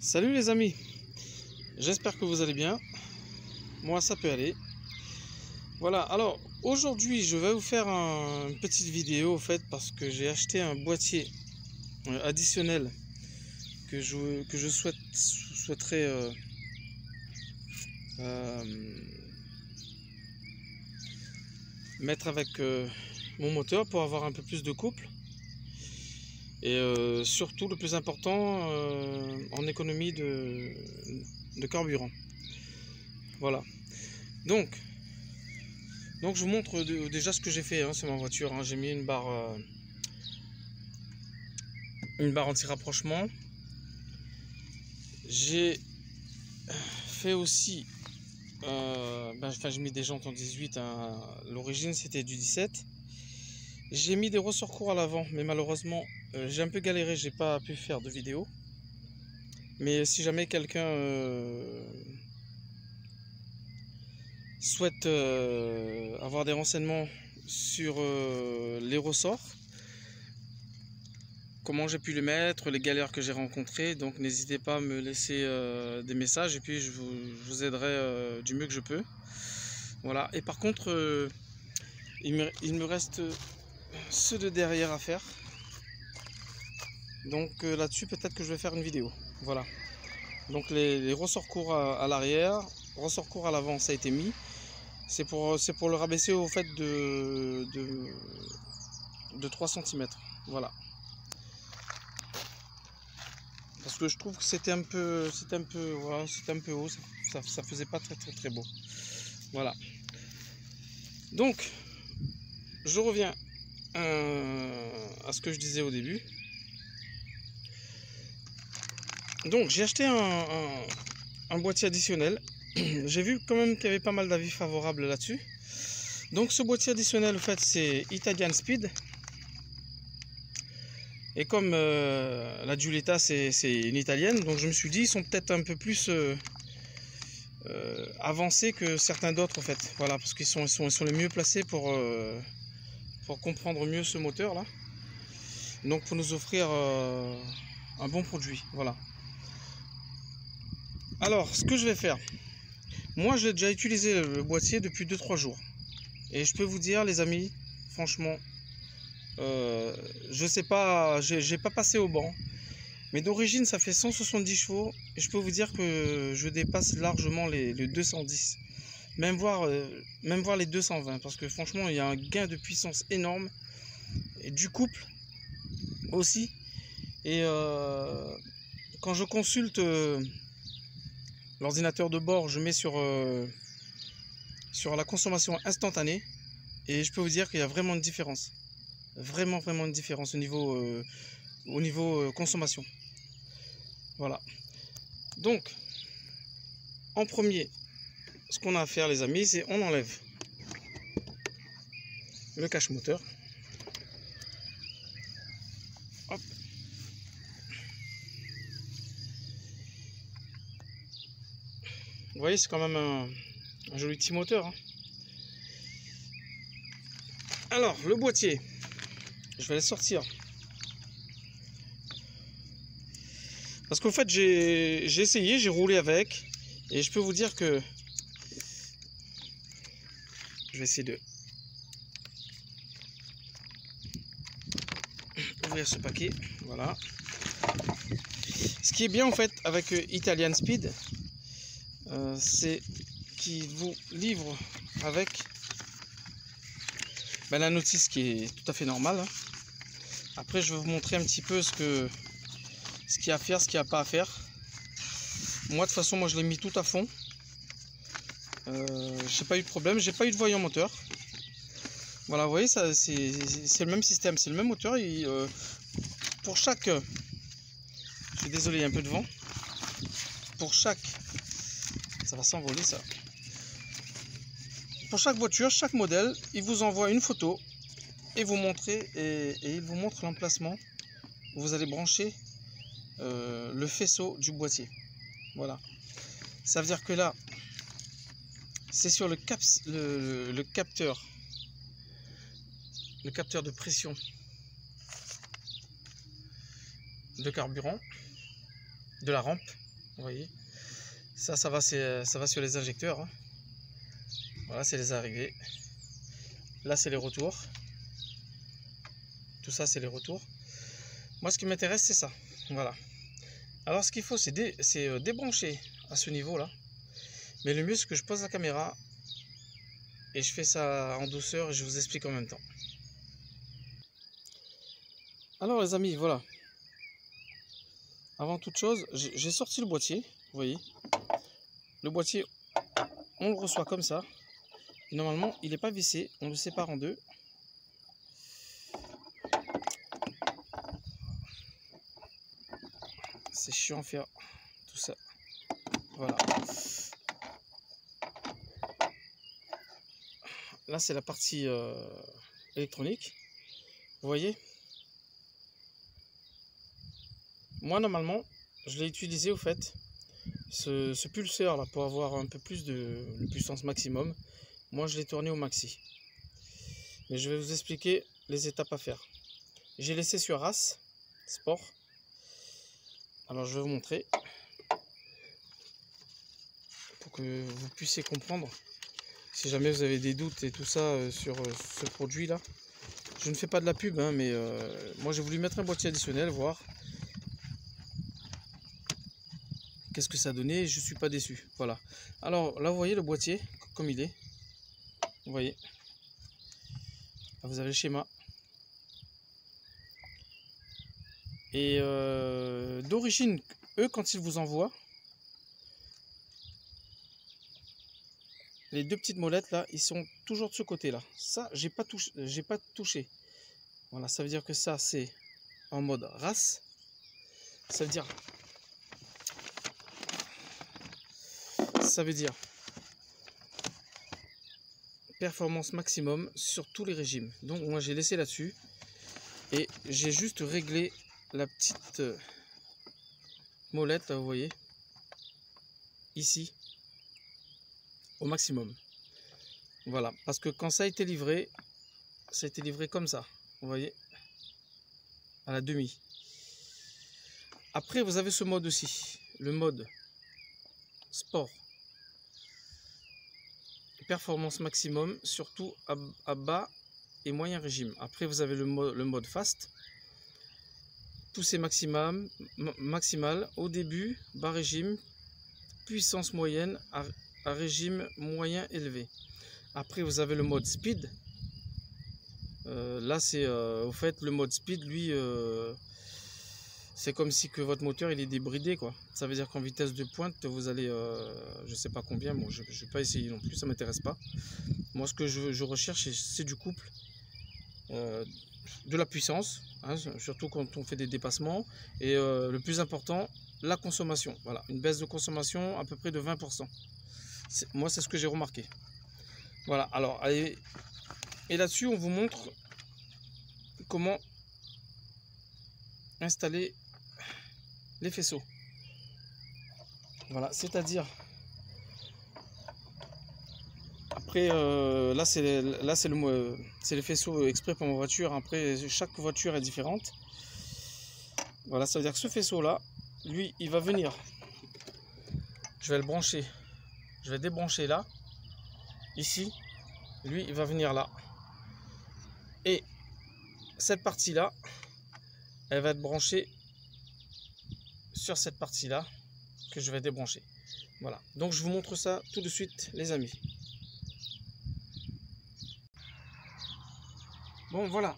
Salut les amis, j'espère que vous allez bien. Moi ça peut aller. Voilà, alors aujourd'hui je vais vous faire une petite vidéo en fait parce que j'ai acheté un boîtier additionnel que je souhaiterais euh, mettre avec mon moteur pour avoir un peu plus de couple. Et surtout le plus important en économie de carburant. Voilà. Donc je vous montre déjà ce que j'ai fait sur ma voiture. J'ai mis une barre anti-rapprochement. J'ai fait aussi j'ai mis des jantes en 18. L'origine c'était du 17. J'ai mis des ressorts courts à l'avant, mais malheureusement j'ai un peu galéré, j'ai pas pu faire de vidéo. Mais si jamais quelqu'un souhaite avoir des renseignements sur les ressorts, comment j'ai pu les mettre, les galères que j'ai rencontrées, donc n'hésitez pas à me laisser des messages et puis je vous aiderai du mieux que je peux. Voilà, et par contre il me reste ceux de derrière à faire, donc là-dessus peut-être que je vais faire une vidéo. Voilà, donc les ressorts courts à l'arrière, ressorts courts à l'avant, ça a été mis. C'est pour le rabaisser au fait de 3 cm. Voilà. Parce que je trouve que c'était un peu haut, ça faisait pas très beau. Voilà. Donc, je reviens à ce que je disais au début. Donc, j'ai acheté un boîtier additionnel. J'ai vu quand même qu'il y avait pas mal d'avis favorables là-dessus. Donc, ce boîtier additionnel, en fait, c'est Italian Speed. Et comme la Giulietta c'est une italienne, donc je me suis dit ils sont peut-être un peu plus avancés que certains d'autres en fait. Voilà, parce qu'ils sont les mieux placés pour comprendre mieux ce moteur là. Donc pour nous offrir un bon produit. Voilà. Alors ce que je vais faire, moi j'ai déjà utilisé le boîtier depuis 2-3 jours. Et je peux vous dire les amis, franchement, je sais pas, j'ai pas passé au banc. Mais d'origine, ça fait 170 chevaux. Et je peux vous dire que je dépasse largement les 210. Même voir les 220. Parce que franchement, il y a un gain de puissance énorme. Et du couple aussi. Et quand je consulte l'ordinateur de bord, je mets sur la consommation instantanée. Et je peux vous dire qu'il y a vraiment une différence. Vraiment une différence au niveau consommation. Voilà. Donc, en premier, ce qu'on a à faire les amis, c'est on enlève le cache moteur. Hop. Vous voyez, c'est quand même un joli petit moteur. Alors, le boîtier, je vais le sortir. Parce qu'en fait, j'ai essayé, j'ai roulé avec. Et je peux vous dire que... Je vais essayer de ouvrir ce paquet. Voilà. Ce qui est bien en fait avec Italian Speed, c'est qu'il vous livre avec la notice qui est tout à fait normale. Après, je vais vous montrer un petit peu ce qu'il y a à faire, ce qu'il n'y a pas à faire. Moi, de toute façon, je l'ai mis tout à fond. J'ai pas eu de problème, j'ai pas eu de voyant moteur. Voilà, vous voyez, ça c'est le même système, c'est le même moteur. Pour chaque... Je suis désolé, il y a un peu de vent. Pour chaque... Ça va s'envoler ça. Pour chaque voiture, chaque modèle, il vous envoie une photo et vous montrez et il vous montre l'emplacement où vous allez brancher le faisceau du boîtier. Voilà. Ça veut dire que là, c'est sur le capteur de pression de carburant de la rampe. Vous voyez, ça va sur les injecteurs, hein. Voilà, c'est les arrivées. Là, c'est les retours. Tout ça, c'est les retours. Moi, ce qui m'intéresse, c'est ça. Voilà. Alors, ce qu'il faut, c'est débrancher à ce niveau-là. Mais le mieux, c'est que je pose la caméra et je fais ça en douceur et je vous explique en même temps. Alors, les amis, voilà. Avant toute chose, j'ai sorti le boîtier. Vous voyez, le boîtier, on le reçoit comme ça. Et normalement, il n'est pas vissé. On le sépare en deux. C'est chiant à faire tout ça. Voilà. Là, c'est la partie électronique. Vous voyez? Moi, normalement, je l'ai utilisé au fait, ce pulseur là, pour avoir un peu plus de puissance maximum. Moi, je l'ai tourné au maxi. Mais je vais vous expliquer les étapes à faire. J'ai laissé sur RAS Sport. Alors, je vais vous montrer pour que vous puissiez comprendre. Si jamais vous avez des doutes et tout ça sur ce produit là, je ne fais pas de la pub, hein, mais moi j'ai voulu mettre un boîtier additionnel, voir qu'est-ce que ça donnait. Je suis pas déçu. Voilà. Alors là, vous voyez le boîtier comme il est. Vous voyez. Là, vous avez le schéma. Et d'origine, eux, quand ils vous envoient les deux petites molettes là, ils sont toujours de ce côté là. Ça, j'ai pas touché. Voilà, ça veut dire que ça c'est en mode RAS. Ça veut dire performance maximum sur tous les régimes. Donc moi j'ai laissé là-dessus et j'ai juste réglé la petite molette là, vous voyez, ici au maximum. Voilà, parce que quand ça a été livré comme ça, vous voyez, à la demi. Après vous avez ce mode aussi, le mode sport, performance maximum, surtout à bas et moyen régime. Après vous avez le mode fast, poussée maximale au début, bas régime, puissance moyenne à régime moyen élevé. Après vous avez le mode speed. Là c'est au fait le mode speed, lui c'est comme si que votre moteur il est débridé quoi. Ça veut dire qu'en vitesse de pointe vous allez je sais pas combien, bon je vais pas essayer non plus, ça m'intéresse pas. Moi ce que je recherche c'est du couple, de la puissance, hein, surtout quand on fait des dépassements, et le plus important, la consommation. Voilà, une baisse de consommation à peu près de 20%. Moi c'est ce que j'ai remarqué. Voilà, alors allez, et là-dessus on vous montre comment installer les faisceaux. Voilà, c'est-à-dire après là c'est les faisceaux exprès pour ma voiture. Après chaque voiture est différente. Voilà, ça veut dire que ce faisceau là, lui il va venir, je vais le brancher, je vais débrancher là, ici, lui il va venir là, et cette partie là elle va être branchée sur cette partie là que je vais débrancher. Voilà, donc je vous montre ça tout de suite les amis. Bon voilà,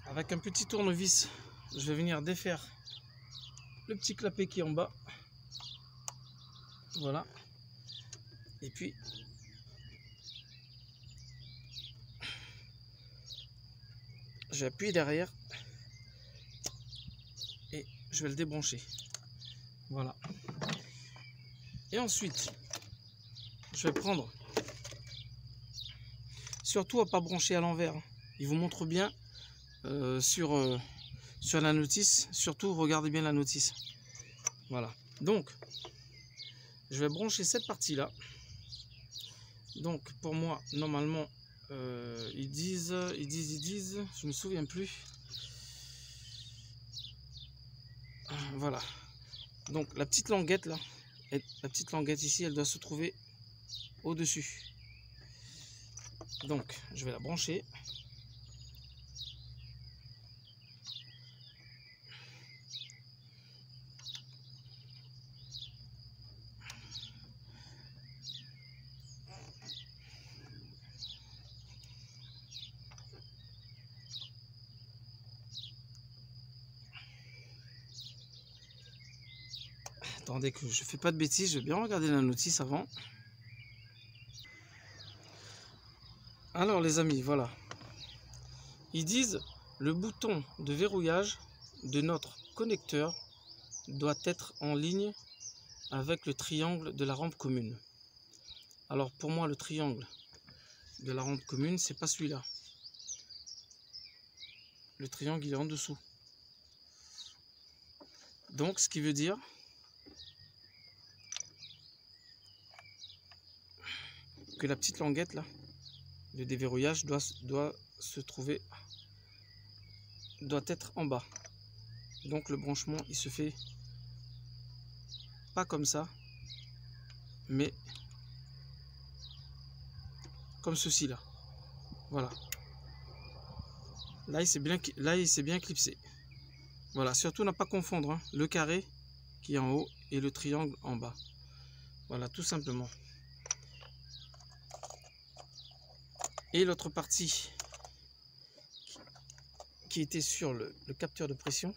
avec un petit tournevis je vais venir défaire le petit clapet qui est en bas. Voilà, et puis je vais appuyer derrière et je vais le débrancher. Voilà, et ensuite je vais prendre, surtout à pas brancher à l'envers, il vous montre bien sur la notice, surtout regardez bien la notice. Voilà, donc je vais brancher cette partie là. Donc pour moi normalement ils disent, je me souviens plus. Voilà. Donc la petite languette là, la petite languette ici, elle doit se trouver au-dessus. Donc je vais la brancher. Attendez que je fais pas de bêtises, je vais bien regarder la notice avant. Alors les amis, voilà. Ils disent le bouton de verrouillage de notre connecteur doit être en ligne avec le triangle de la rampe commune. Alors pour moi le triangle de la rampe commune, c'est pas celui-là. Le triangle il est en dessous. Donc ce qui veut dire que la petite languette là, le déverrouillage doit se trouver, doit être en bas. Donc le branchement il se fait pas comme ça, mais comme ceci là. Voilà. Là il s'est bien clipsé. Voilà, surtout ne pas confondre hein, le carré qui est en haut et le triangle en bas. Voilà, tout simplement. Et l'autre partie qui était sur le capteur de pression,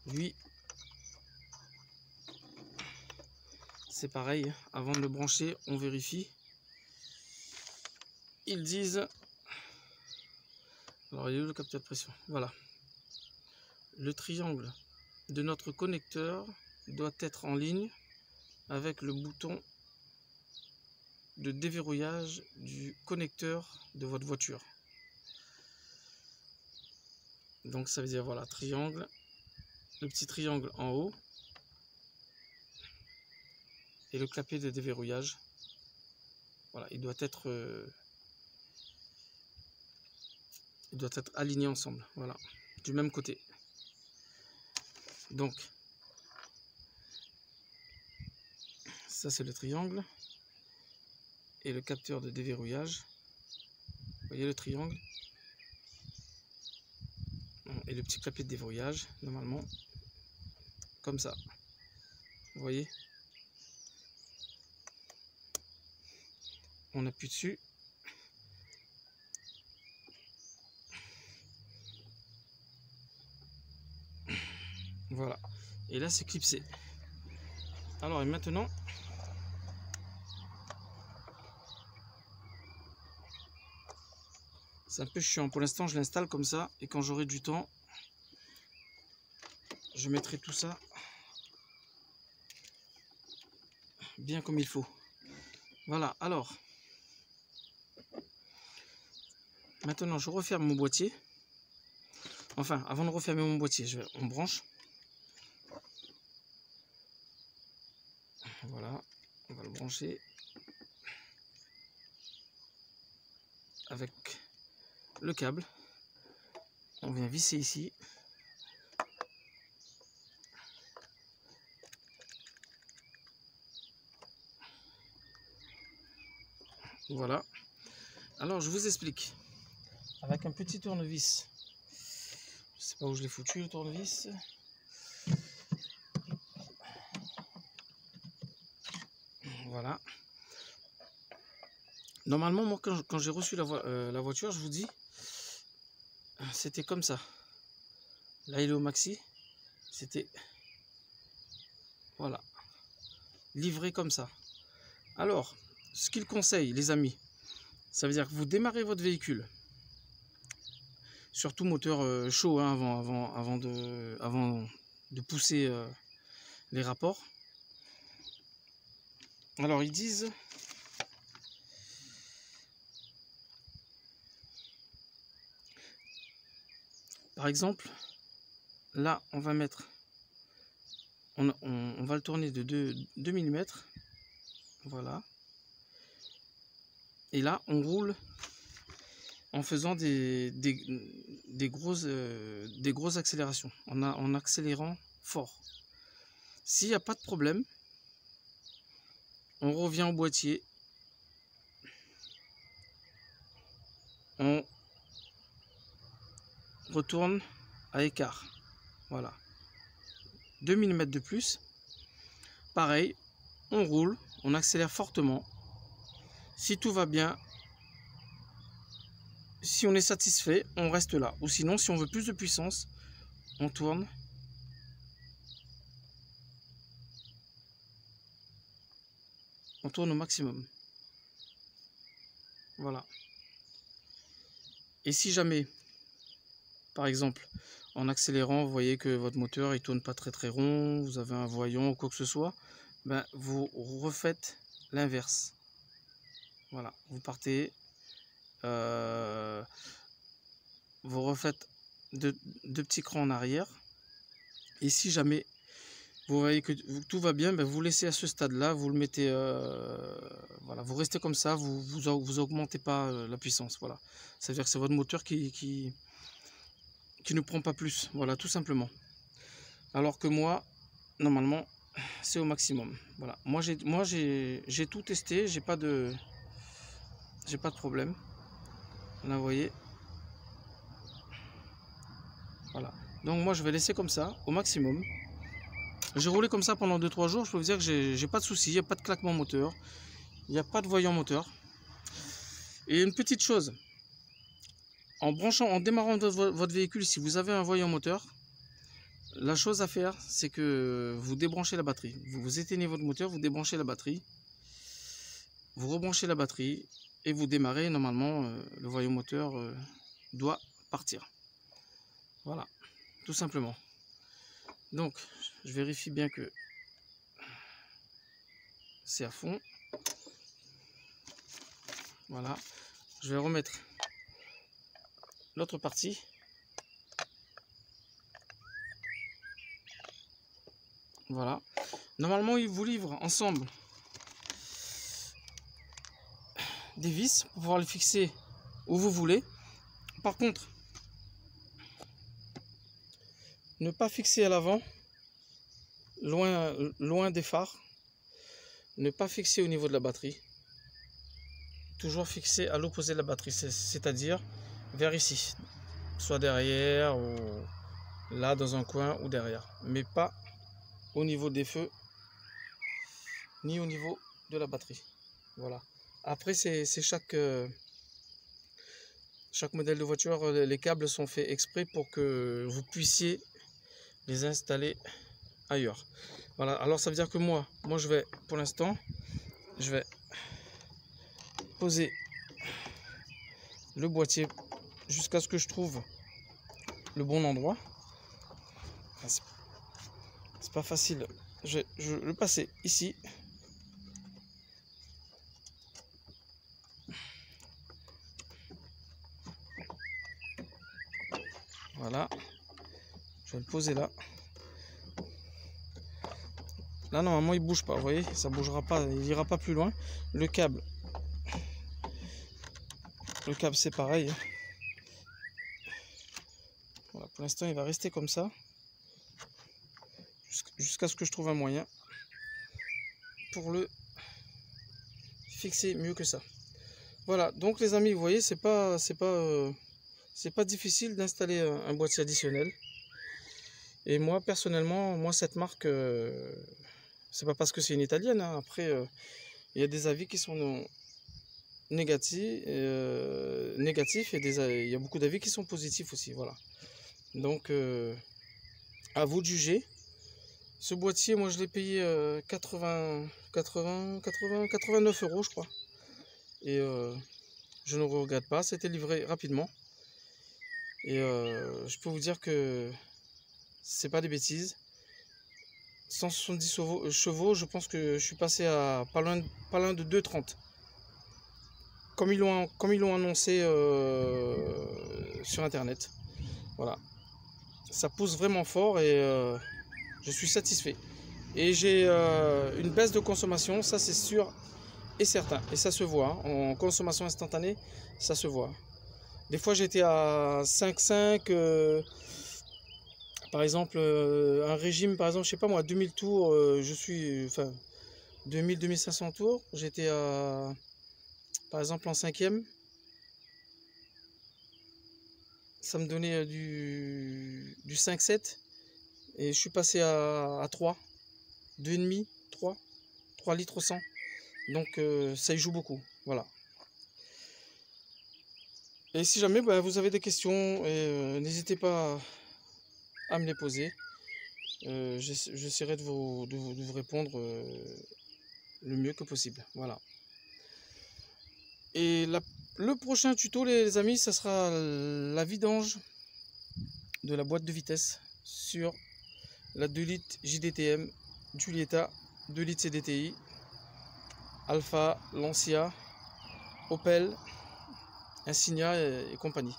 lui, c'est pareil. Avant de le brancher, on vérifie. Ils disent... Alors, il est où le capteur de pression? Voilà. Le triangle de notre connecteur doit être en ligne avec le bouton de déverrouillage du connecteur de votre voiture. Donc ça veut dire voilà, triangle, le petit triangle en haut et le clapet de déverrouillage. Voilà, il doit être aligné ensemble, voilà, du même côté. Donc ça c'est le triangle et le capteur de déverrouillage. Vous voyez le triangle et le petit clapet de déverrouillage, normalement comme ça. Vous voyez, on appuie dessus. Voilà, et là c'est clipsé. Alors et maintenant, c'est un peu chiant. Pour l'instant, je l'installe comme ça. Et quand j'aurai du temps, je mettrai tout ça bien comme il faut. Voilà, alors. Maintenant, je referme mon boîtier. Enfin, avant de refermer mon boîtier, on branche. Voilà, on va le brancher avec le câble. On vient visser ici. Voilà. Alors, je vous explique. Avec un petit tournevis. Je sais pas où je l'ai foutu, le tournevis. Voilà. Normalement, moi, quand j'ai reçu la voiture, je vous dis, c'était comme ça. Là, il est au maxi. C'était, voilà, livré comme ça. Alors, ce qu'il conseille, les amis, ça veut dire que vous démarrez votre véhicule. Surtout moteur chaud, hein, avant de pousser les rapports. Alors, ils disent... Par exemple, là, on va mettre, on va le tourner de 2 mm. Voilà. Et là, on roule en faisant des grosses accélérations, en accélérant fort. S'il n'y a pas de problème, on revient au boîtier, on retourne à écart, voilà, 2 mm de plus. Pareil, on roule, on accélère fortement. Si tout va bien, si on est satisfait, on reste là. Ou sinon, si on veut plus de puissance, on tourne. On tourne au maximum. Voilà. Et si jamais, par exemple, en accélérant, vous voyez que votre moteur il tourne pas très rond, vous avez un voyant ou quoi que ce soit, ben, vous refaites l'inverse. Voilà, vous partez, vous refaites deux petits crans en arrière. Et si jamais vous voyez que tout va bien, ben vous laissez à ce stade-là, vous le mettez, voilà, vous restez comme ça, vous augmentez pas la puissance. Voilà, ça veut dire que c'est votre moteur qui ne prend pas plus, voilà, tout simplement. Alors que moi, normalement, c'est au maximum. Voilà, moi j'ai tout testé, j'ai pas de problème. Là, vous voyez, voilà. Donc moi je vais laisser comme ça au maximum. J'ai roulé comme ça pendant 2-3 jours. Je peux vous dire que j'ai pas de soucis, il n'y a pas de claquement moteur, il n'y a pas de voyant moteur. Et une petite chose, en démarrant votre véhicule, si vous avez un voyant moteur, la chose à faire, c'est que vous débranchez la batterie. Vous éteignez votre moteur, vous débranchez la batterie, vous rebranchez la batterie et vous démarrez. Normalement, le voyant moteur doit partir. Voilà, tout simplement. Donc, je vérifie bien que c'est à fond. Voilà, je vais remettre l'autre partie. Voilà, normalement ils vous livrent ensemble des vis pour pouvoir les fixer où vous voulez. Par contre, ne pas fixer à l'avant, loin des phares. Ne pas fixer au niveau de la batterie. Toujours fixer à l'opposé de la batterie, c'est-à-dire vers ici, soit derrière ou là dans un coin ou derrière, mais pas au niveau des feux ni au niveau de la batterie. Voilà. Après, c'est chaque modèle de voiture, les câbles sont faits exprès pour que vous puissiez les installer ailleurs. Voilà, alors ça veut dire que moi je vais, pour l'instant, je vais poser le boîtier jusqu'à ce que je trouve le bon endroit. C'est pas facile. Je vais le passer ici. Voilà. Je vais le poser là. Là, normalement, il bouge pas. Vous voyez, ça bougera pas. Il ira pas plus loin. Le câble, c'est pareil. Voilà, pour l'instant, il va rester comme ça. Jusqu'à ce que je trouve un moyen pour le fixer mieux que ça. Voilà, donc les amis, vous voyez, c'est pas difficile d'installer un boîtier additionnel. Et moi, personnellement, cette marque, c'est pas parce que c'est une italienne, hein. Après, il y a des avis qui sont négatifs, et il y a beaucoup d'avis qui sont positifs aussi. Voilà. Donc, à vous de juger. Ce boîtier, moi, je l'ai payé 89 €, je crois. Et je ne regrette pas. C'était livré rapidement. Et je peux vous dire que c'est pas des bêtises. 170 chevaux, je pense que je suis passé à pas loin de 2,30. Comme ils l'ont annoncé sur internet. Voilà. Ça pousse vraiment fort et je suis satisfait. Et j'ai une baisse de consommation, ça c'est sûr et certain. Et ça se voit, hein. En consommation instantanée, ça se voit. Des fois j'étais à 5,5. Par exemple, un régime, par exemple, je sais pas moi, 2000 tours, enfin, 2000-2500 tours. J'étais à, par exemple, en cinquième. Ça me donnait du 5,7. Et je suis passé à 3, 2,5, 3 litres au 100. Donc ça y joue beaucoup. Voilà. Et si jamais vous avez des questions, n'hésitez pas à me les poser. J'essaierai de vous répondre le mieux que possible. Voilà. Et le prochain tuto, les amis, ça sera la vidange de la boîte de vitesse sur la 2 litres JDTM Giulietta 2 litres CDTI Alpha, Lancia, Opel, Insignia et compagnie.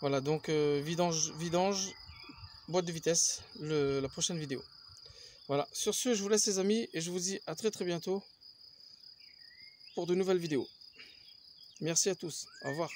Voilà, donc vidange, boîte de vitesse, la prochaine vidéo. Voilà, sur ce, je vous laisse les amis et je vous dis à très très bientôt pour de nouvelles vidéos. Merci à tous, au revoir.